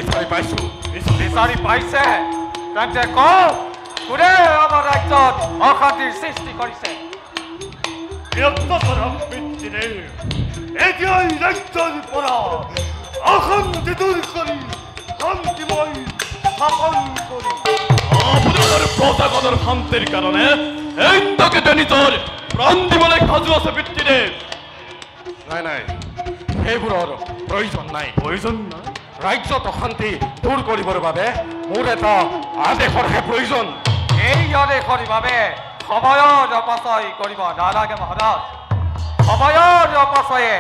বিচাৰি পাইছো বিচাৰি পাইছে তেন্তে কওক কোনে আমাৰ ৰাজ্যত অশান্তিৰ সৃষ্টি কৰিছে এতিয়াই ৰাজ্যৰ পৰা অশান্তি দূৰ কৰি শান্তিময় স্থাপন কৰি আপোনাৰ প্ৰজাগণৰ শান্তিৰ কাৰণে এইটাকে নিজৰ প্ৰাণ দিবলৈ সাজু আছে পিতৃদেৱ নাই নাই সেইবোৰৰ প্ৰয়োজন নাই ৰাজ্যত অশান্তি দূৰ কৰিবৰ বাবে মোৰ এটা আদেশৰহে প্ৰয়োজন এই আদেশৰ বাবে সময়ৰ অপচয় কৰিব নালাগে মহাৰাজ সময়ৰ অপচয়ে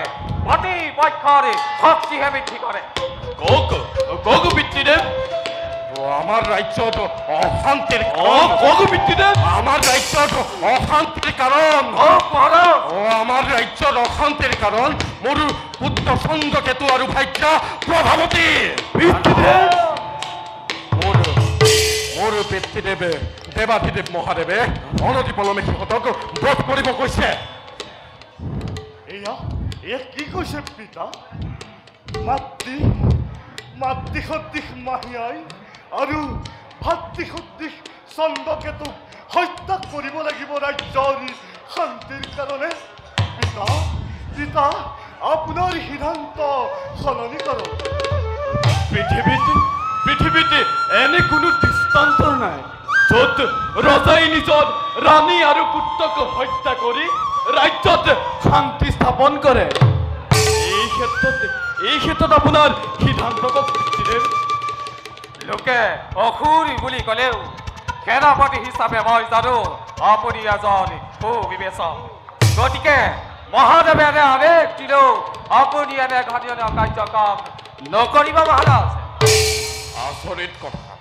প্ৰতিপক্ষৰ শক্তিহে বৃদ্ধি কৰে কওক পিতৃদেৱ আমাৰ ৰাজ্যত অশান্তিৰ কওক পিতৃদেৱ আমাৰ ৰাজ্যত অশান্তিৰ কাৰণ আমাৰ ৰাজ্যত অশান্তিৰ কাৰণ মোৰ পুত্ৰ চন্দ্ৰকেতু আৰু ভাগ্যা প্ৰভাৱতী মোৰ পিতৃদেৱে দেৱাধিদেৱ মহাদেৱে অনতি পলমে সিহঁতক বধ কৰিব কৈছে এয়া কি কৈছে পিতা মাতৃ সদৃশ মাহীয়াই আৰু ভাতৃ সদৃশ চন্দ্ৰকেতুক হত্যা কৰিব লাগিব ৰাজ্যৰ শান্তিৰ কাৰণে পিতা আপোনাৰ সিদ্ধান্ত সলনি কৰক পৃথিৱীত এনে কোনো দৃষ্টান্তৰ নাই য'ত ৰজাই নিজৰ ৰাণী আৰু পুত্ৰক হত্যা কৰি ৰাজ্যত শান্তি স্থাপন কৰে এই ক্ষেত্ৰত আপোনাৰ সিদ্ধান্ত পিতৃদেৱ লোকে অসুৰী বুলি ক'লেও সেনাপতি হিচাপে মই জানো আপুনি এজন সুবিবেচক গতিকে মহাদেৱে এনে আদেশ দিলেও আপুনি এনে ঘটনীয় কাৰ্যক্ৰম নকৰিব মহাৰাজ আচৰিত কথা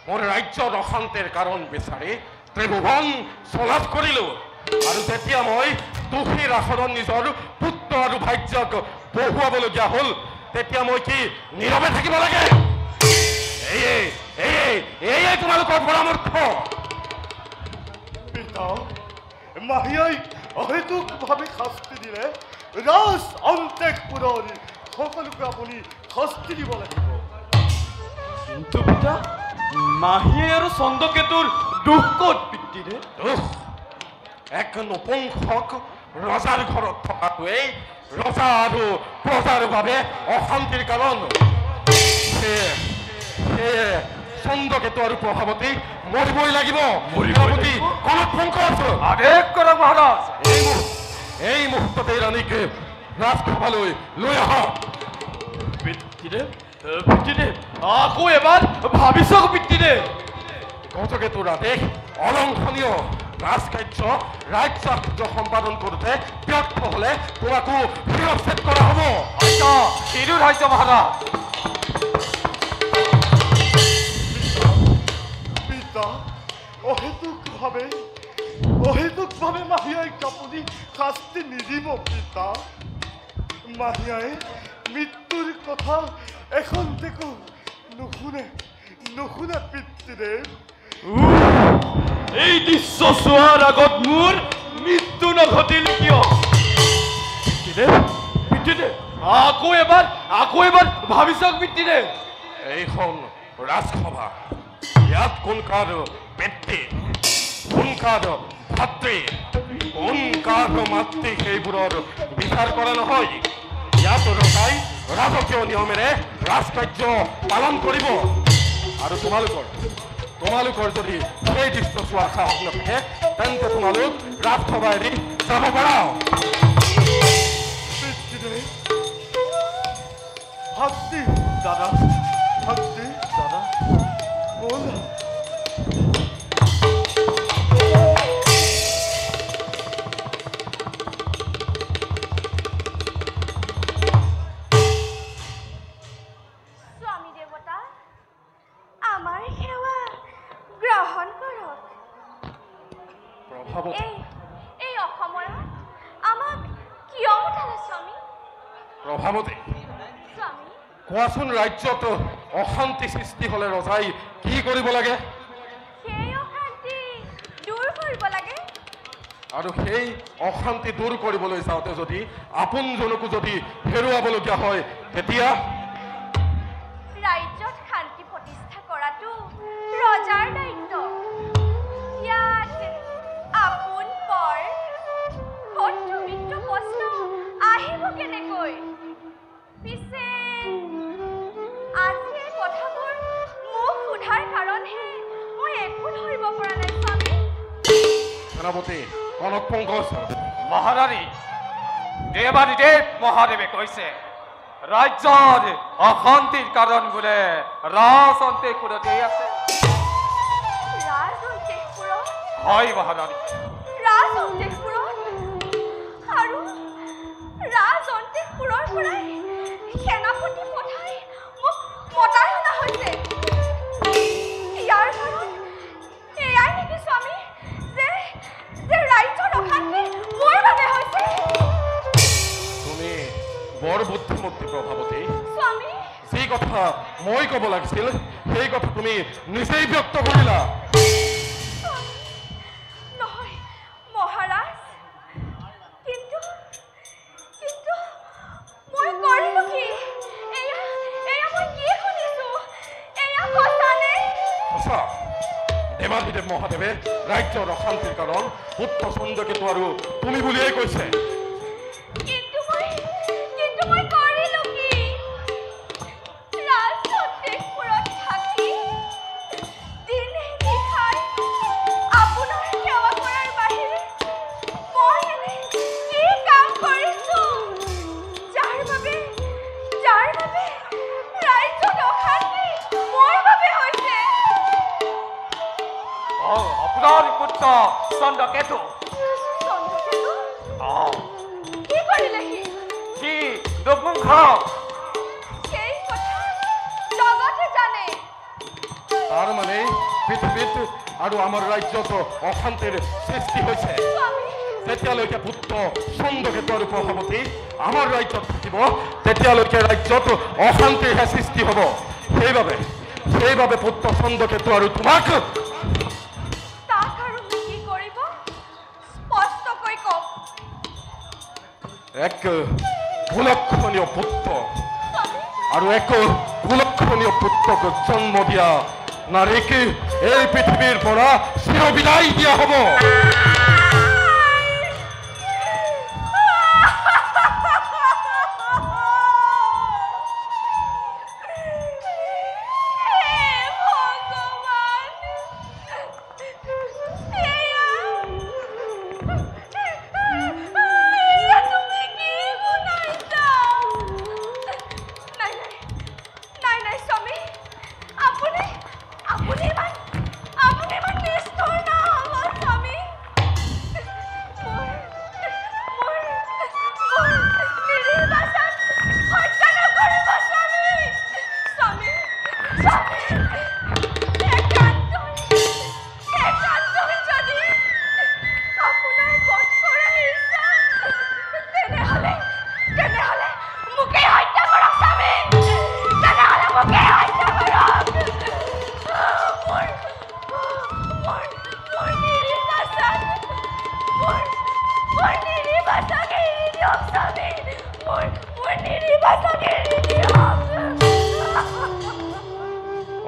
মোৰ ৰাজ্যত অশান্তিৰ কাৰণ বিচাৰি ত্ৰিভুৱন চলাচ কৰিলো আৰু যেতিয়া মই দোষীৰ আচৰণ নিজৰ পুত্ৰ আৰু ভাগ্যক বহুৱাবলগীয়া হ'ল তেতিয়া মই কি নীৰৱে থাকিব লাগে এয়ে তোমালোকৰ পৰামৰ্শ পিতা মাহীয়াই অহেতুকভাৱে শাস্তি দিলে ৰাজ অন্তঃপুৰৰ সকলোকে আপুনি শাস্তি দিব লাগিব কিন্তু পিতা মাহীয়ে আৰু চন্দ্ৰকেতুৰ দুখ ক'ত পিতৃদেৱ এক নপুংসক ৰজাৰ ঘৰত থকাটোৱেই ৰজা আৰু প্ৰজাৰ বাবে অশান্তিৰ কাৰণ সেয়ে চন্দ্ৰকেতু আৰু প্ৰভাৱতী মৰিবই লাগিব আদেশ কৰক মহাৰাজ এই মুহূৰ্ততে ৰাণীক ৰাজসভালৈ লৈ আহা পিতৃদেৱ আকৌ এবাৰ ভাবি চাওক পিতৃদেৱ গজকেতুৰ আদেশ অলংঘনীয় ৰাজকাৰ্য ৰাজ্য সম্পাদন কৰোঁতে ব্যৰ্থ হলে তোমাকো শিৰচ্ছেদ কৰা হ'ব শিৰো ৰাজ্য মহাৰাজ পিতা অহেতুকভাৱে মাহীয়াইক আপুনি শাস্তি নিদিব পিতা মাহীয়াই মৃত্যুৰ কথা এখন দেখো নুশুনে পিতৃদেৱ এই দৃশ্য চোৱাৰ আগত মোৰ মৃত্যু নঘটিল কিয় পিতৃদেৱ আকৌ এবাৰ ভাবি চাওক পিতৃদেৱ এইখন ৰাজসভা ইয়াত কোন কাৰ পিতৃ কোন কাৰ ভাতৃ কোন কাৰ মাতৃ সেইবোৰৰ বিচাৰ কৰা নহয় ইয়াত ৰজাই ৰাজকীয় নিয়মেৰে ৰাজকাৰ্য পালন কৰিব আৰু তোমালোকৰ যদি সেই দৃশ্য চোৱাৰ সাহস নাথাকে তেন্তে তোমালোক ৰাজসভা এৰি যাব পাৰা ভক্তি দাদা বল স্বামী দেৱতা আমাৰ সেৱা গ্ৰহণ কৰক এই অসময়ত আমাক কিয় মতালে স্বামী প্ৰভাৱতী স্বামী কোৱাচোন ৰাজ্যত অশান্তি সৃষ্টি হলে ৰজাই কি কৰিব লাগে সেই অশান্তি দূৰ কৰিব লাগে আৰু সেই অশান্তি দূৰ কৰিবলৈ যাওঁতে যদি আপোনজনকো যদি হেৰুৱাবলগীয়া হয় তেতিয়া ৰাজ্য পিছে আজি এই কথাবোৰ মোক সোধাৰ কাৰণহে মই একো ধৰিব পৰা নাই স্বামী। সেনাপতি কনক পংকজ মহাৰাণী দেৱাদিদেৱ মহাদেৱে কৈছে ৰাজ্যৰ অশান্তিৰ কাৰণ বোলে ৰাজঅন্তঃপুৰতেই আছে। ৰাজঅন্তঃপুৰত? হয় মহাৰাণী। ৰাজঅন্তঃপুৰত? আৰু ৰাজঅন্তঃপুৰৰ পৰাই সেনাপতি পঠাই মোক মতাই অনা হৈছে। ইয়াৰ কাৰণ এয়াই নেকি স্বামী যে ৰাজ্যৰ অশান্তি মোৰ বাবে হৈছে? তুমি বৰ বুদ্ধিমতী প্ৰভাৱতী। স্বামী, যি কথা মই ক'ব লাগিছিল সেই কথা তুমি নিজেই ব্যক্ত কৰিলা। নহয় মহাৰাজ, কিন্তু মই কৰিলো কি? এয়া মই কি শুনিছো? এয়া সঁচানে? সঁচা। দেৱাদিদেৱ মহাদেৱে ৰাজ্যৰ অশান্তিৰ কাৰণ পুত্ৰ চন্দ্ৰকেতু আৰু তুমি বুলিয়েই কৈছে। কিন্তু মই কৰিলো কি? ৰাজঅন্তঃপুৰত থাকি দিনে নিশাই আপোনাৰ সেৱা কৰাৰ বাহিৰে মই এনে কি কাম কৰিছো যাৰ বাবে ৰাজ্যত অশান্তি মোৰ বাবে হৈছে? আপোনাৰ পুত্ৰ চন্দ্ৰকেতু। চন্দ্ৰকেতু কি কৰিলে সি নপুংস। সেই কথা জগতে জানে। তাৰ মানে পৃথিৱীত আৰু আমাৰ ৰাজ্যত অশান্তিৰ সৃষ্টি হৈছে। স্বামী, যেতিয়ালৈকে পুত্ৰ চন্দ্ৰকেতু আৰু প্ৰভাৱতী আমাৰ ৰাজ্যত থাকিব তেতিয়ালৈকে ৰাজ্যত অশান্তিৰহে সৃষ্টি হ'ব। সেইবাবে পুত্ৰ চন্দ্ৰকেতু আৰু তোমাক তাক আৰু কি কৰিব স্পষ্টকৈ কওক। এক কুলক্ষণীয় পুত্ৰ স্বামী, আৰু এক কুলক্ষণীয় পুত্ৰক জন্ম দিয়া নাৰীক এই পৃথিৱীৰ পৰা চিৰবিদায় দিয়া হ'ব।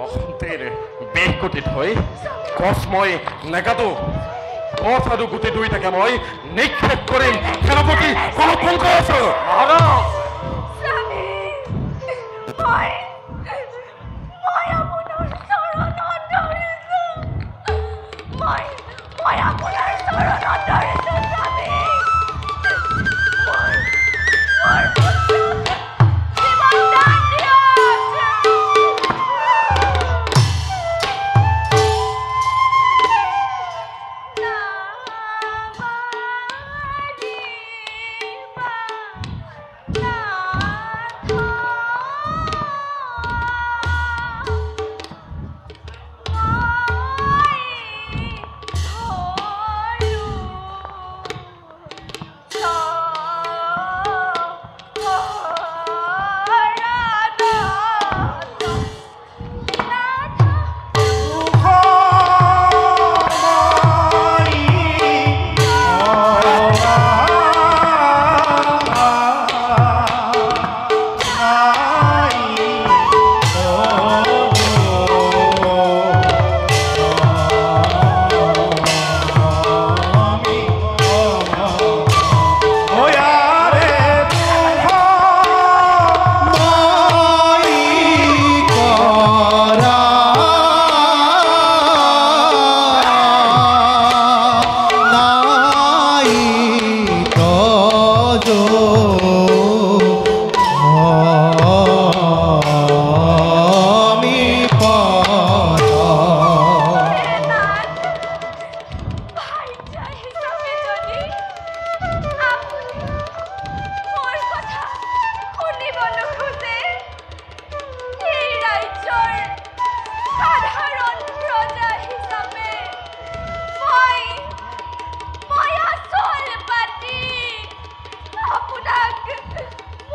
অশান্তিৰ বেশকুটিত হৈ কচ মই নেকাটো। কচ আৰু গুটি দুইটাকে মই নিক্ষেপ কৰিম। সেনাপতি কনক পংকজ। মহাৰাজ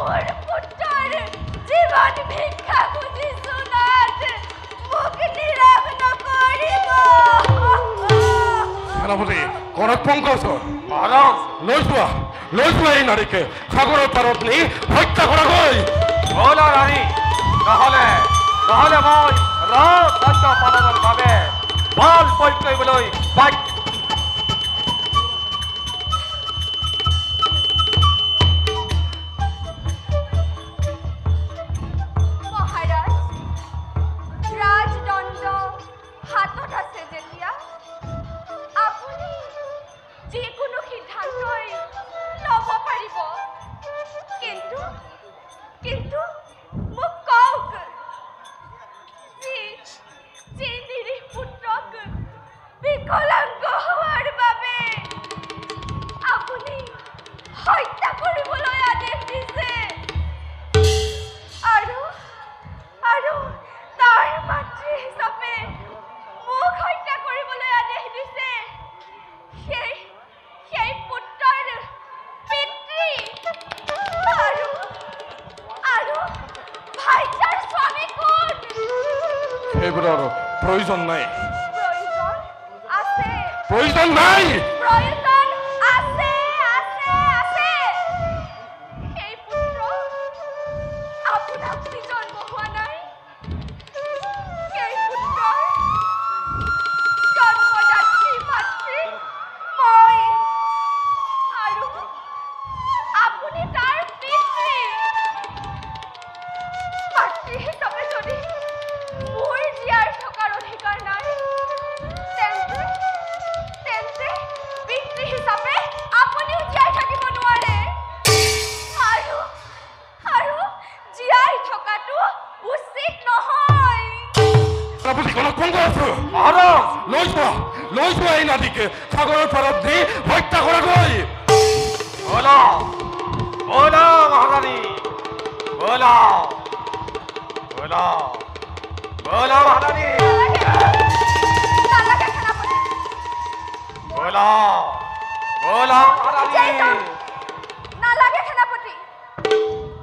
মোৰ পুত্ৰৰ জীৱন ভিক্ষা খুজিছো নাথ মোক নিৰাশ নকৰিব সেনাপতি কনক পংকজ মহাৰাজ লৈ যোৱা এই নাৰীকে সাগৰৰ পাৰত নি হত্যা কৰাগৈ। ব'লা ৰাণী, নহ'লে মই ৰাজ্য পালনৰ বাবে বল প্ৰয়োগ কৰিবলৈ বাধ্য। মহাৰাজ ৰাজদণ্ড হাতত আছে যেতিয়া আপুনি যিকোনো সিদ্ধান্তই ল'ব পাৰিব, কিন্তু মোক কওক যি নিৰীহ পুত্ৰক বিকলাংগ হোৱাৰ বাবে আপুনি হত্যা কৰিবলৈ আদেশ দিছে আৰু তাৰ মাতৃ হিচাপে মোক হত্যা কৰিবলৈ আদেশ দিছে সেই পুত্ৰৰ পিতৃ আৰু ভাইজাৰ স্বামী কোন? সেইবোৰৰ প্ৰয়োজন নাই। প্ৰয়োজন আছে প্ৰয়োজন নাই। প্ৰয়োজন আছে সেই পুত্ৰ আপোনাক জন্ম হোৱা নাই। সেই পুত্ৰৰ জন্মদাত্ৰী মাতৃ মই আৰু আপুনি তাৰ পিতৃ। মাতৃ হিচাপে যদি মোৰ জীয়াই থকাৰ অধিকাৰ নাই তেন্তে পিতৃ হিচাপে আপুনিও জীয়াই থাকিব নোৱাৰে আৰু জীয়াই থকাটো উচিত নহয়। সেনাপতি কনক পংকজ মহাৰাজ লৈ যোৱা এই নাৰীকে সাগৰৰ পাৰত নি হত্যা কৰাগৈ। ব'লা মহাৰাণী, ব'লা মহাৰাণী, নালাগে সেনাপতি। ব'লা নিজেই যাম। মহাৰাণী। নালাগে সেনাপতি,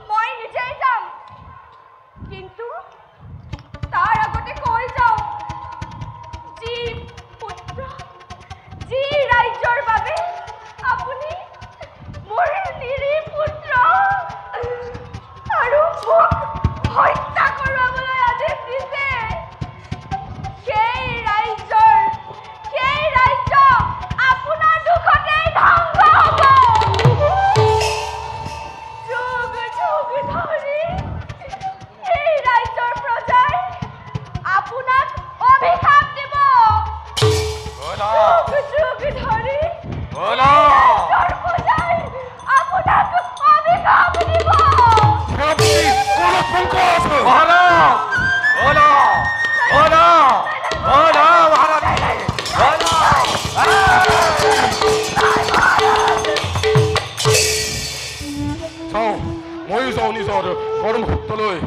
মই নিজেই যাম। কিন্তু তাৰ আগতে কৈ যাওঁ যি পুত্ৰ যি ৰাজ্যৰ বাবে আপুনি মোৰ নিৰীহ পুত্ৰ আৰু মোক হত্যা কৰাবলৈ আদেশ দিছে সেই ৰাজ্য আপোনাৰ দুখতেই ধ্বংস হ'ব। যুগ ধৰি এই ৰাজ্যৰ প্ৰজাই আপোনাক অভিশাপ দিব। যুগ ধৰি ব'লা ৰাজ্যৰ প্ৰজাই আপোনাক অভিশাপ দিব। সেনাপতি কনক পংকজ মহাৰাজ, ব'লা মহাৰাণী, ব'লা। চাওঁ ময়ো যাওঁ নিজৰ কৰ্মক্ষেত্ৰলৈ।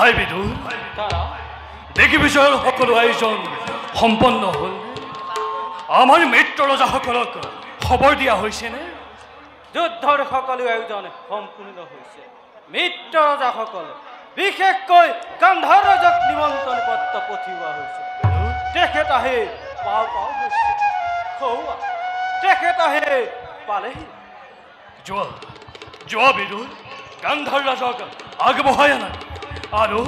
ভাই বিদুৰ দাদা দেশী বিষয়ৰ সকলো আয়োজন সম্পন্ন হ'ল আমাৰ মিত্ৰ ৰজাসকলক খবৰ দিয়া হৈছেনে যুদ্ধৰ সকলো আয়োজন সম্পূৰ্ণ হৈছে মিত্ৰ ৰজাসকলে বিশেষকৈ গান্ধাৰ ৰজাক নিমন্ত্ৰণ পত্ৰ পঠিওৱা হৈছে তেখেত আহি পাও পাও হৈছে খোৱা তেখেত আহি পালেহি যোৱা বিদুৰ গান্ধাৰ ৰাজক আগবঢ়াই আনা আৰু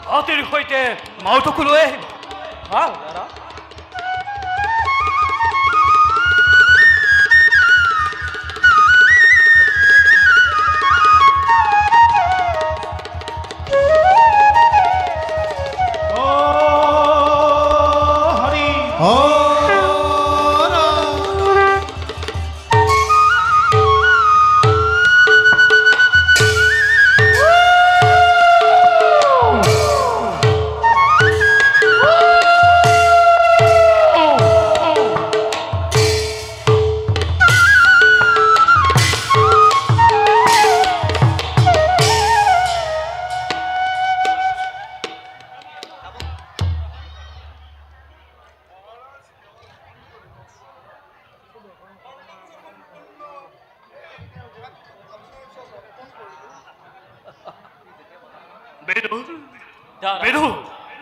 হাতীৰ সৈতে মাউতকো লৈ আহিব ভাল দাদা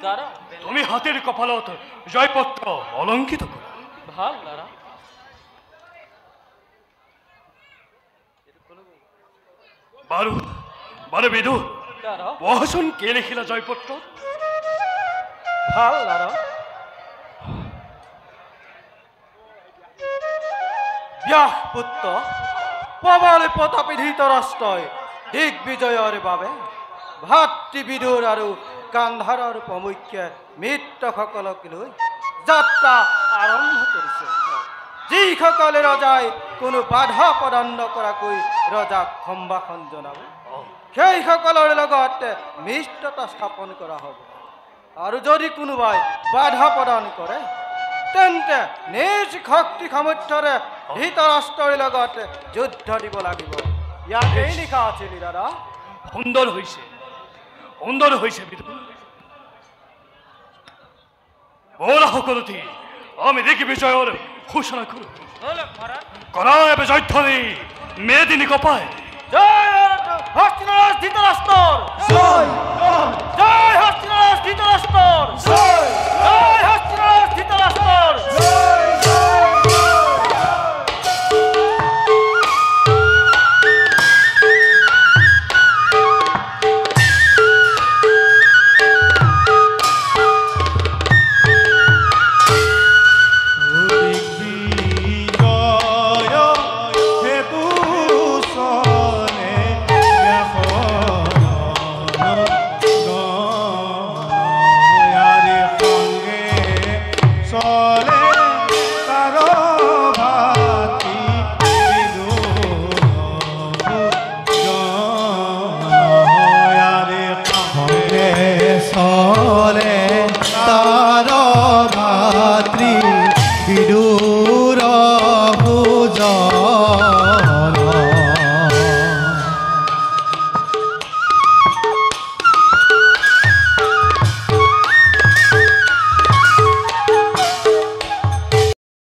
দাদা তুমি হাতীৰ কপালত জয়পত্ৰ অলংকিত কৰা ভাল দাদা বাৰু বিদুৰ দাদা বহচোন কি লিখিলা জয়পত্ৰ ভাল দাদা ব্যাস পুত্ৰ প্ৰবলী প্ৰতাপী ধৃতৰাষ্ট্ৰই দিগ্বিজয়ৰ বাবে ভাতৃবিদুৰ আৰু গান্ধাৰৰ প্ৰমুখ্যে মিত্ৰসকলক লৈ যাত্ৰা আৰম্ভ কৰিছে যিসকলে ৰজাই কোনো বাধা প্ৰদান নকৰাকৈ ৰজাক সম্ভাষণ জনাব সেইসকলৰ লগত মিত্ৰতা স্থাপন কৰা হ'ব আৰু যদি কোনোবাই বাধা প্ৰদান কৰে তেন্তে নিজ শক্তি সামৰ্থ্যৰে ধৃতৰাষ্ট্ৰৰ লগত যুদ্ধ দিব লাগিব ইয়াতেই লিখা আছিল দাদা সুন্দৰ হৈছে বিদুৰ বলা সকলোতে আমি দেখি বিজয়ৰ ঘোষণা কৰো কৰা বিজয় ধৰি মেদিনী কপাই জয় হস্তিনাৰাজ ধৃতৰাষ্ট্ৰৰ জয় হস্তিনাৰাজ ধৃতৰাষ্ট্ৰৰ জয় হস্তিনাৰাজ ধৃতৰাষ্ট্ৰৰ Oh